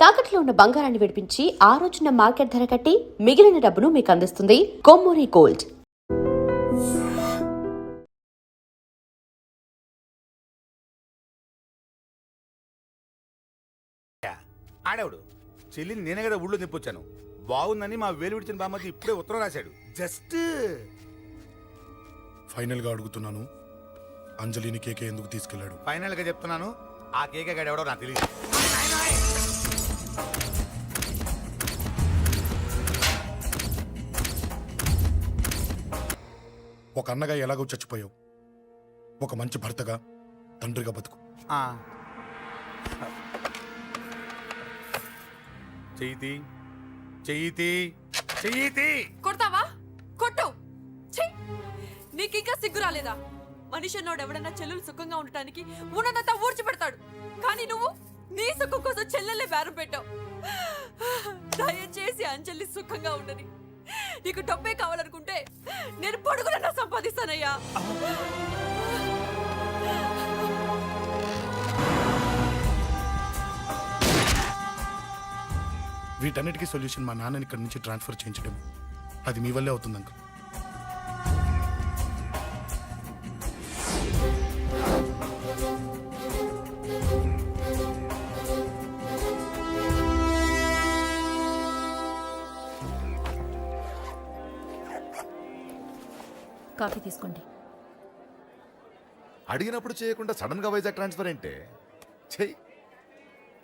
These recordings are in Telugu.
తాకట్లో ఉన్న బంగారాన్ని విడిపించి ఆ రోజున మార్కెట్ ధర కట్టి మిగిలిన డబ్బును మీకు అందిస్తుంది కొమ్మూరి గోల్డ్. ఆడేవుడు చెల్లిని నేనే కదా ఊళ్ళో నిప్పొచ్చాను. బాగుందని మా వేలు విడిచిన బామ్మకి ఇప్పుడే ఉత్తరం రాశాడు. జస్ట్ ఫైనల్ గా అడుగుతున్నాను, అంజలిని కేకే ఎందుకు తీసుకెళ్లాడు? ఫైనల్ గా చెప్తున్నాను, ఆ కేక గాడు ఎవడో నాకు తెలియదు. ఒక అన్నగా ఎలాగో చచ్చిపోయావు, ఒక మంచి భర్తగా తండ్రిగా బతుకు. చెయ్యితి చెయ్యితి చెయ్యితి కొడతావా? కొట్టు. నీకింకా సిగ్గు రాలేదా? మనిషి అన్నోడు ఎవడన్నా చెల్లెలు సుఖంగా ఉండటానికి ఉన్నదంతా ఊడ్చిపెడతాడు, కానీ నువ్వు నీ సుఖం కోసం చెల్లెల్లే బేరం పెట్టావు. దయచేసి అంజలి సుఖంగా ఉండని. నీకు డబ్బే కావాలనుకుంటే నేను పొడుగునన్నా సంపాదిస్తానయ్యా. వీటన్నిటికీ సొల్యూషన్ మా నాన్నని ఇక్కడి నుంచి ట్రాన్స్ఫర్ చేయించడం. అది మీ వల్లే అవుతుంది అంకుల్. కాఫీ తీసుకోండి. అడిగినప్పుడు చేయకుండా సడన్ గా వైజాగ్ ట్రాన్స్ఫర్ ఏంటే? చెయ్యి.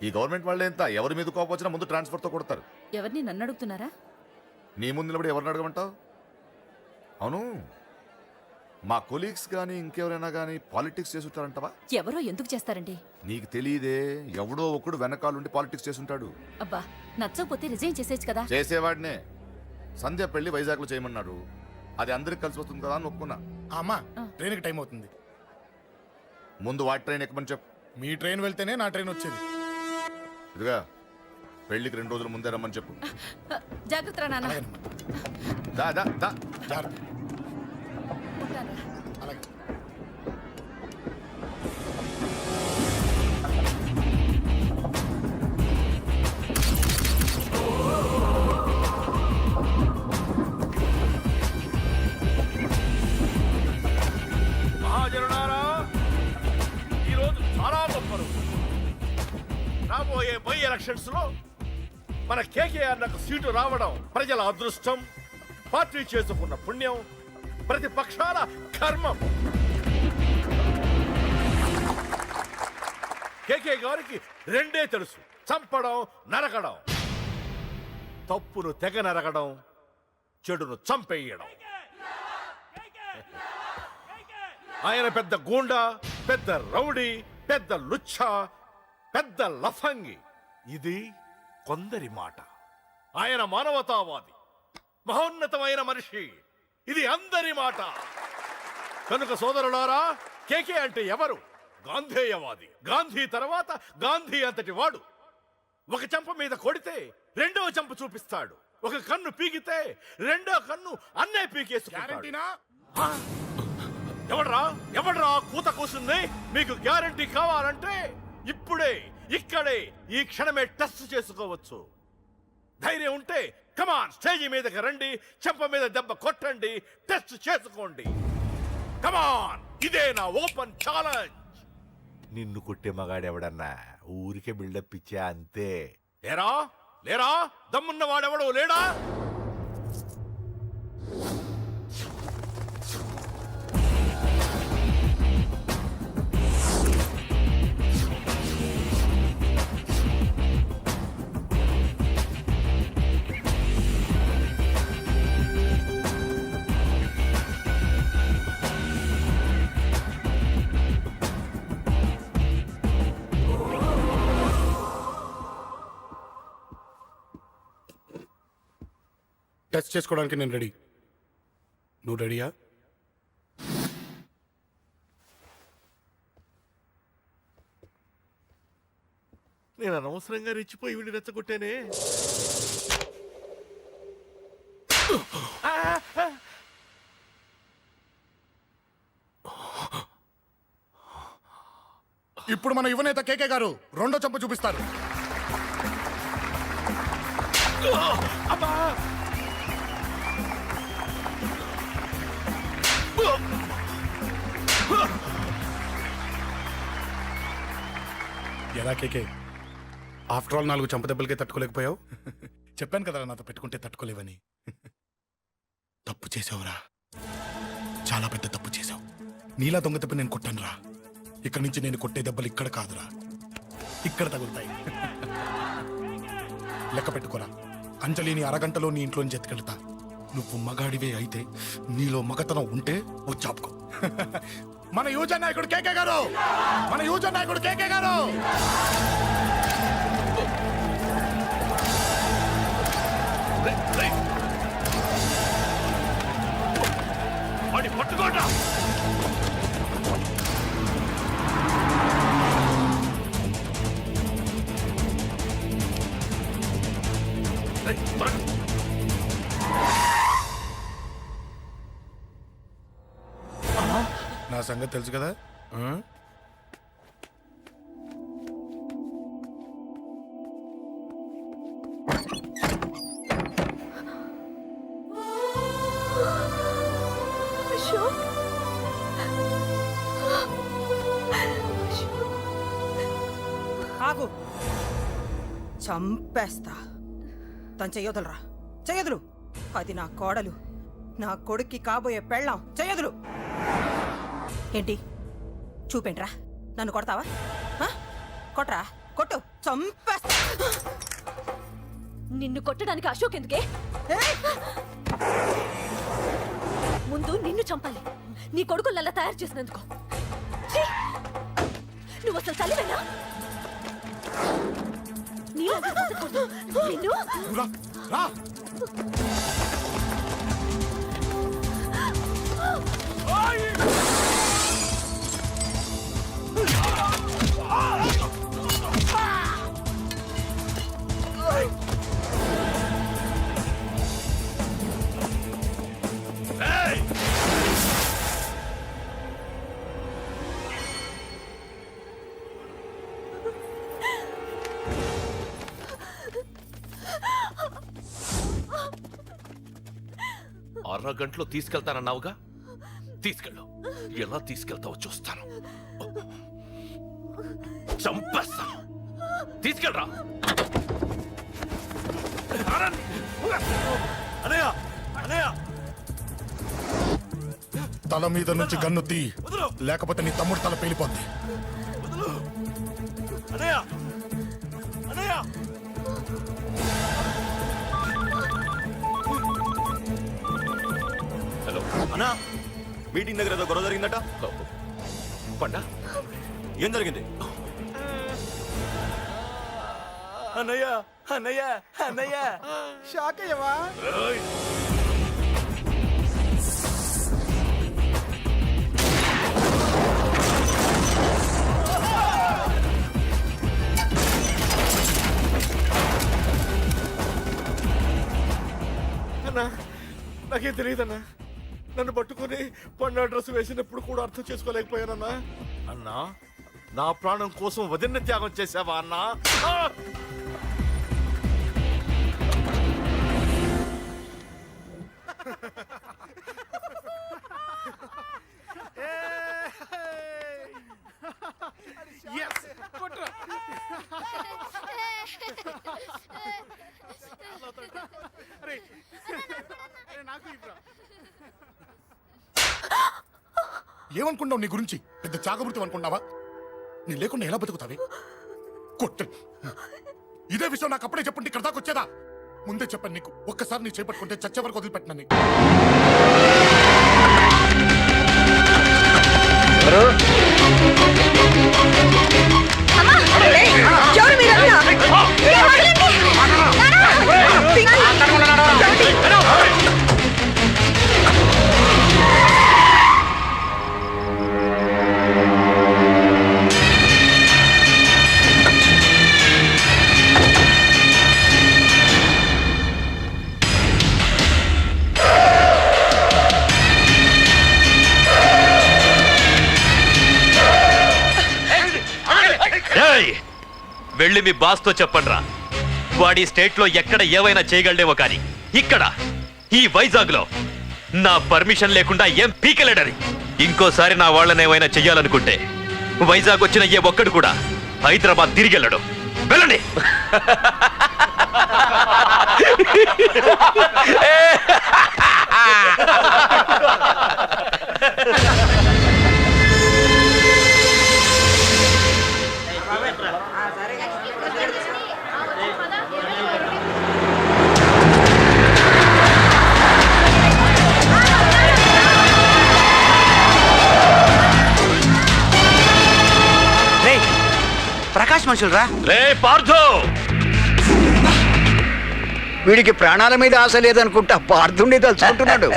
ఈ గవర్నమెంట్ వాళ్ళే ఎంత, ఎవరి మీద కోపం వచ్చినా ముందు ట్రాన్స్ఫర్తో కొడతారు. ఎవరిని నన్ను అడుగుతున్నారా? నీ ముందు నిలబడి ఎవరిని అడగమంటావు? అవును, మా కొలీగ్స్ కానీ ఇంకెవరైనా కానీ పాలిటిక్స్ చేస్తుంటారంటవా? ఎవరో ఎందుకు చేస్తారండి? నీకు తెలియదే, ఎవడో ఒకడు వెనకాలండి పాలిటిక్స్ చేస్తుంటాడు. అబ్బా, నచ్చకపోతే రిజైన్ చేసేయచ్చు కదా. చేసేవాడినే. సంధ్య పెళ్లి వైజాగ్లో చేయమన్నాడు, అది అందరికి కలిసి వస్తుంది కదా అని ఒప్పుకున్నా. అమ్మా, ట్రైన్కి టైం అవుతుంది. ముందు వాటి ట్రైన్ ఎక్కమని చెప్పు. మీ ట్రైన్ వెళ్తేనే నా ట్రైన్ వచ్చేది. ఇదిగా పెళ్లికి 2 రోజుల ముందే రమ్మని చెప్పు. జాగ్రత్త నాన్న. దా దా దా. జాగ్రత్త. ఉంటాను. అలాగే. మహాజనులారా, ఈరోజు చాలా గొప్ప రోజు. రాబోయే బై ఎలక్షన్స్ లో మన కేకేఆర్ నాకు సీటు రావడం ప్రజల అదృష్టం, పార్టీ చేసుకున్న పుణ్యం, ప్రతిపక్షాల కర్మం. కేకే గారికి రెండే తెలుసు: చంపడం, నరకడం. తప్పును తెగ నరకడం, చెడును చంపేయడం. ఆయన పెద్ద గూండా, పెద్ద రౌడీ, పెద్ద లుచ్చ, పెద్ద లఫంగి. ఇది కొందరి మాట. ఆయన మానవతావాది, మహోన్నతమైన మనిషి. ఇది అందరి మాట. కనుక సోదరులారా, కేకే అంటే ఎవరు? గాంధేయవాది. గాంధీ తర్వాత గాంధీ అంతటి వాడు. ఒక చెంప మీద కొడితే రెండవ చెంప చూపిస్తాడు. ఒక కన్ను పీకితే రెండో కన్ను అన్నే పీకేసుకుంటాడు. ఎవడ్రా కూత కూసింది? మీకు గ్యారంటీ కావాలంటే ఇప్పుడే, ఇక్కడే, ఈ క్షణమే టెస్ట్ చేసుకోవచ్చు. ధైర్యం ఉంటే కమాన్, స్టేజీ మీదకి రండి, చెంప మీద దెబ్బ కొట్టండి, టెస్ట్ చేసుకోండి. కమాన్, ఇదే నా ఓపెన్ ఛాలెంజ్. నిన్ను కొట్టే మగాడెవడన్నా ఊరికే బిల్డప్ ఇచ్చా అంతే. లేరా దమ్మున్న వాడెవడో లేడా? టెస్ట్ చేసుకోవడానికి నేను రెడీ. నువ్వు రెడీయా? నేను అనవసరంగా రెచ్చిపోయి వీడిని రెచ్చగొట్టానే. ఇప్పుడు మన యువనేత కేకే గారు రెండో చెంప చూపిస్తారు. ఎలా కేకే ఆఫ్టర్ ఆల్ 4 చంపదెబ్బలకే తట్టుకోలేకపోయావు. చెప్పాను కదా నాతో పెట్టుకుంటే తట్టుకోలేవని. తప్పు చేసావురా, చాలా పెద్ద తప్పు చేసావు. నీలా దొంగ దెబ్బ నేను కొట్టానురా. ఇక్కడి నుంచి నేను కొట్టే దెబ్బలు ఇక్కడ కాదురా, ఇక్కడ తగులుతాయి. లెక్క పెట్టుకోరా, అంజలిని అరగంటలో నీ ఇంట్లోంచి ఎత్తుకెళ్తా. నువ్వు మగాడివే అయితే, నీలో మగతనం ఉంటే వచ్చాపుకో. మన యువజన నాయకుడు కేకే గారు, మన యువజన నాయకుడు కేకే గారు. వాడి పట్టుకోండి. నా సంగతి తెలుసు కదా. ఆ? ఆగు, చంపేస్తా. తను చెయ్యొదలరా, చెయ్యదులు. అది నా కోడలు, నా కొడుక్కి కాబోయే పెళ్ళాం. చెయ్యదులు. ఏంటి చూపేంట్రా? నన్ను కొడతావా? ఆ? కొట్రా, కొట్టు, చంపేస్తా. నిన్ను కొట్టడానికి అశోక్ ఎందుకే? ఏయ్! ముందు నిన్ను చంపాలి, నీ కొడుకులల్లా తయారు చేసినందుకు. ఛీ! నువ్వు అసలు తల్లివేనా? నీలాంటి బతకూడదు. నిన్ను నువ్వు రా, రా. అరగంటలో తీసుకెళ్తానన్నావుగా, తీసుకెళ్ళు. ఎలా తీసుకెళ్తావో చూస్తాను. చంపేస్తాను. తీసుకెళ్ళరా. అనయ్య, అనయ్య, తల మీద నుంచి గన్ను తీ, లేకపోతే నీ తమ్ముడు తల పేలిపోద్ది. అనయ్య, అనయ్య. హలో అన్నా, మీటింగ్ దగ్గర ఏదో గొడవ జరిగిందట. పండా, ఏం జరిగింది? అన్నయ్య, అన్నయ్య, అన్నయ్య. షాక్ అయ్యవా? అన్నా, నాకేం తెలియదన్నా. నన్ను పట్టుకుని పండు డ్రెస్ వేసినప్పుడు కూడా అర్థం చేసుకోలేకపోయానన్నా. అన్నా, నా ప్రాణం కోసం వదిన త్యాగం చేసావా అన్నా? ఆ! ఏమనుకున్నావు నీ గురించి? పెద్ద చాకమృతం అనుకున్నావా? నీ లేకుండా ఎలా బతుకుతావే? కొట్టు. ఇదే విషయం నాకు అప్పుడే చెప్పండి, ఇక్కడ దాకా వచ్చేదా? ముందే చెప్పాను నీకు, ఒక్కసారి నీ చేపట్టుకుంటే చచ్చే వరకు వదిలిపెట్టినని. వెళ్ళి మీ బాస్తో చెప్పండి రా, వాడి స్టేట్ లో ఎక్కడ ఏవైనా చేయగలడేమో కానీ ఇక్కడ ఈ వైజాగ్ లో నా పర్మిషన్ లేకుండా ఏం పీకలేడని. ఇంకోసారి నా వాళ్ళని ఏమైనా చెయ్యాలనుకుంటే వైజాగ్ వచ్చిన ఏ ఒక్కడు కూడా హైదరాబాద్ తిరిగి వెళ్ళడు. వెళ్ళండి. ప్రకాష్ మనుషులు రా. రే పార్థు, వీడికి ప్రాణాల మీద ఆశ లేదనుకుంటా పార్థుండి తలుచుకుంటున్నాడు.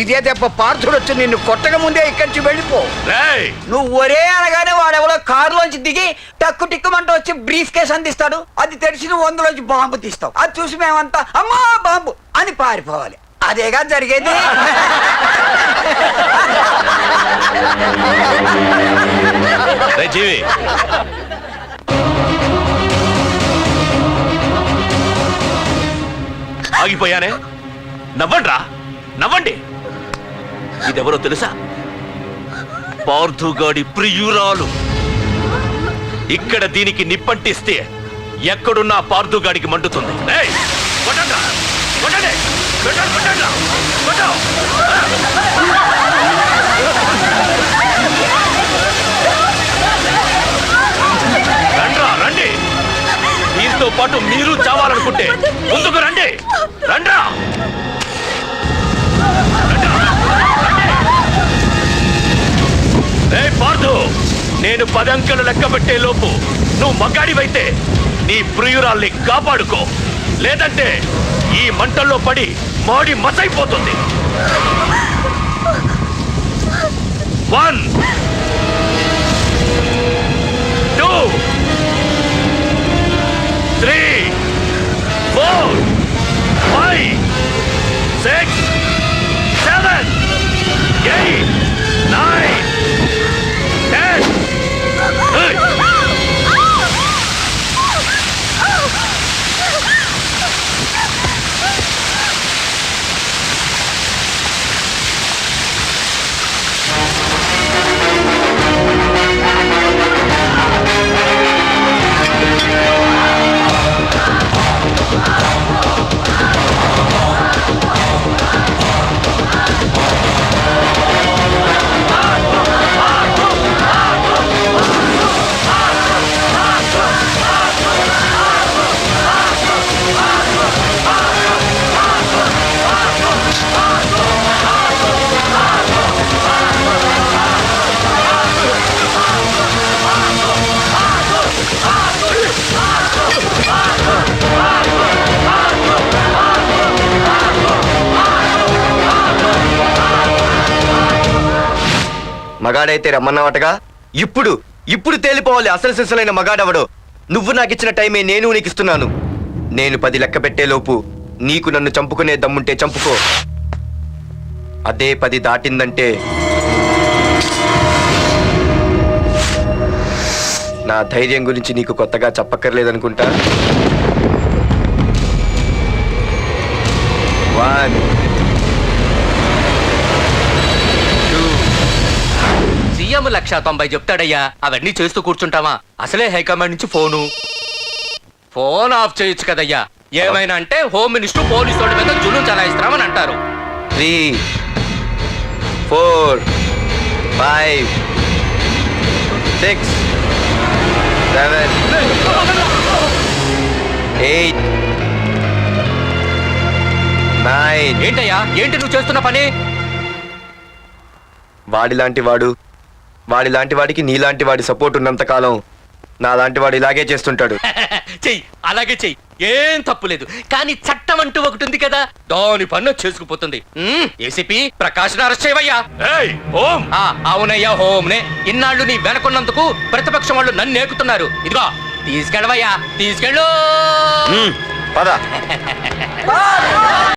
ఇదే దెబ్బ పార్థుడు వచ్చి నిన్ను కొట్టక ముందే ఇక్కడి నుంచి వెళ్ళిపో. నువ్వు ఒరే అనగానే వాడెవరో కారులోంచి దిగి టక్కు టిక్కుమంటూ వచ్చి బ్రీఫ్ కేసు అందిస్తాడు. అది తెరిచి నువ్వు అందులోంచి బాంబు తీస్తావు. అది చూసి మేమంతా అమ్మా బాంబు అని పారిపోవాలి. అదేగా జరిగేది. జీవి ఆగిపోయానే. నవ్వండి రా, నవ్వండి. ఇదెవరో తెలుసా? పార్థుగాడి ప్రియురాలు. ఇక్కడ దీనికి నిప్పంటిస్తే ఎక్కడున్నా పార్థుగాడికి మండుతుంది. రండ్రా, రండి. దీంతో పాటు మీరు చావాలనుకుంటే ముందుకు రండి. రండ్రా. పార్థు, నేను 10 అంకెలు లెక్క పెట్టే లోపు నువ్వు మగాడివైతే నీ ప్రియురాల్ని కాపాడుకో. లేదంటే ఈ మంటల్లో పడి మాడి మసైపోతుంది. 1 2 3 4 5 6 7 8 9 10. మగాడైతే రమ్మన్నవాటగా. ఇప్పుడు తేలిపోవాలి అసలు సిసలైన మగాడవడో. నువ్వు నాకు ఇచ్చిన టైమే నేను నీకు ఇస్తున్నాను. నేను 10 లెక్క పెట్టేలోపు నీకు నన్ను చంపుకునే దమ్ముంటే చంపుకో. అదే 10 దాటిందంటే నా ధైర్యం గురించి నీకు కొత్తగా చెప్పక్కర్లేదనుకుంటా. 1 సీఎం 190 చెప్తాడయ్యా. అవన్నీ చేస్తూ కూర్చుంటావా? అసలే హైకమాండ్ నుంచి ఫోన్ ఆఫ్ చేయొచ్చు కదయ్యా. ఏమైనా అంటే హోమ్ మినిస్టర్ పోలీసు వాళ్ళ మీద జులుం చలాయిస్తామని అంటారు. 3 4 5 6 7 8 9. ఏంటయ్యా, ఏంటి నువ్వు చేస్తున్న పని? వాడిలాంటి వాడికి నీలాంటి వాడి సపోర్ట్ ఉన్నంత కాలం నాలాంటి వాడు ఇలాగే చేస్తుంటాడు. చెయ్యి, అలాగే చెయ్యి, ఏం తప్పులేదు. కానీ చట్టం అంటూ ఒకటి ఉంది కదా, దాని పన్ను చేసుకుపోతుంది. ఏసీపీ ప్రకాష్ అరెస్ట్ చేయవయ్యా. అవునయ్యా, హోమ్నే. ఇన్నాళ్ళు నీ వెనకున్నందుకు ప్రతిపక్షం వాళ్ళు నన్ను ఏకుతున్నారు. ఇదిగో తీసుకెళ్ళవయ్యా, తీసుకెళ్ళు. పద.